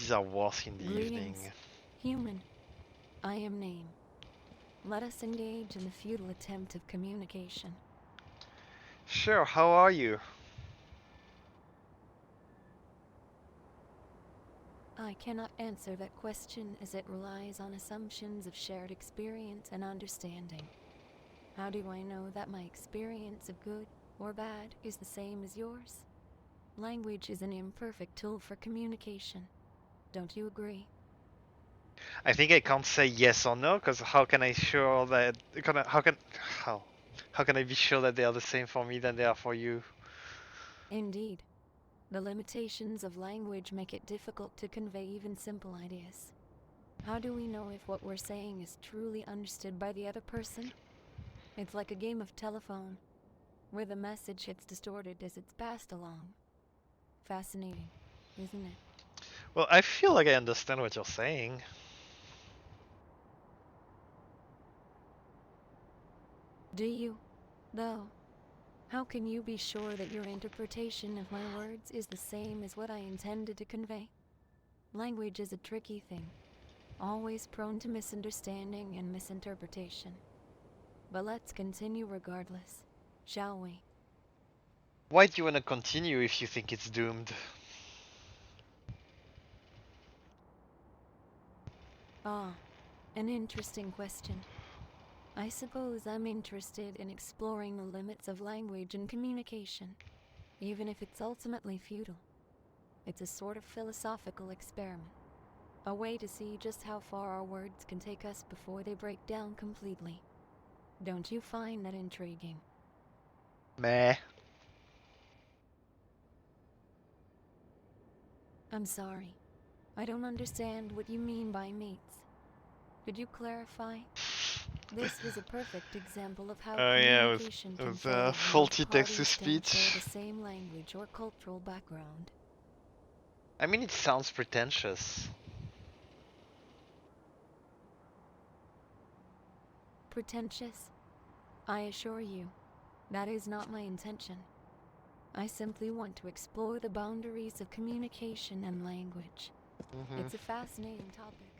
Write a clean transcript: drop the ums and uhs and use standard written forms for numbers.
NPCs are worse in the evening. Greetings, human. I am Name. Let us engage in the futile attempt of communication. Sure, how are you? I cannot answer that question as it relies on assumptions of shared experience and understanding. How do I know that my experience of good or bad is the same as yours? Language is an imperfect tool for communication. Don't you agree? I think I can't say yes or no, because how can I sure that how can I be sure that they are the same for me than they are for you? Indeed. The limitations of language make it difficult to convey even simple ideas. How do we know if what we're saying is truly understood by the other person? It's like a game of telephone, where the message gets distorted as it's passed along. Fascinating, isn't it? Well, I feel like I understand what you're saying. Do you, though? How can you be sure that your interpretation of my words is the same as what I intended to convey? Language is a tricky thing, always prone to misunderstanding and misinterpretation. But let's continue regardless, shall we? Why do you want to continue if you think it's doomed? Ah, an interesting question. I suppose I'm interested in exploring the limits of language and communication, even if it's ultimately futile. It's a sort of philosophical experiment, a way to see just how far our words can take us before they break down completely. Don't you find that intriguing? Meh. I'm sorry. I don't understand what you mean by mates. Could you clarify? This was a perfect example of how Oh yeah, communication can with fail when both faulty parties text-to-speech. don't share the same language or cultural background. I mean, it sounds pretentious. Pretentious? I assure you, that is not my intention. I simply want to explore the boundaries of communication and language. Mm-hmm. It's a fascinating topic.